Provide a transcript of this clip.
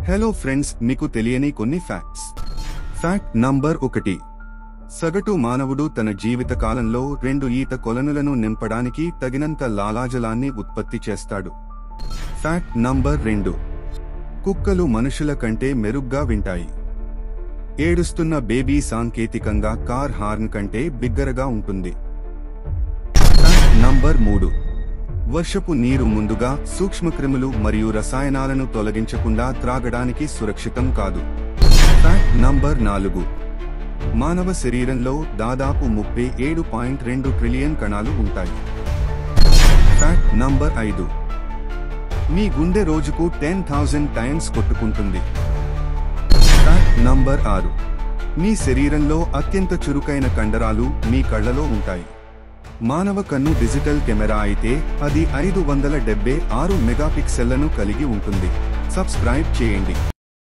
Hello friends, మీకు తెలియని కొన్ని ఫ్యాక్ట్స్. Fact number 1. సగటు మానవుడు తన జీవిత కాలంలో 2 ఈత కొలనులను నింపడానికి తగినంత లాలాజలాన్ని ఉత్పత్తి చేస్తాడు. Fact number 2. కుక్కలు మనుషుల కంటే మెరుగ్గా వింటాయి. ఏడుస్తున్న బేబీ సాంకేతికంగా కార్ హార్న్ కంటే బిగ్గరగా ఉంటుంది. Fact number 3. వర్షపు నీరు ముందుగా సూక్ష్మక్రిములు మరియు రసాయనాలను తొలగించకుండా త్రాగడానికి సురక్షితం కాదు. Fact number 4. మానవ శరీరంలో దాదాపు 37.2 ట్రిలియన్ కణాలు ఉంటాయి. Fact number 5. మీ గుండె రోజుకు 10,000 టైమ్స్ కొట్టుకుంటుంది. Fact number 6. మీ శరీరంలో అత్యంత చురుకైన కండరాలు మీ కళ్ళలో ఉంటాయి. మానవ కన్ను డిజిటల్ కెమెరా అయితే అది 576 మెగాపిక్సెళ్లను కలిగి ఉంటుంది. సబ్స్క్రైబ్ చేయండి.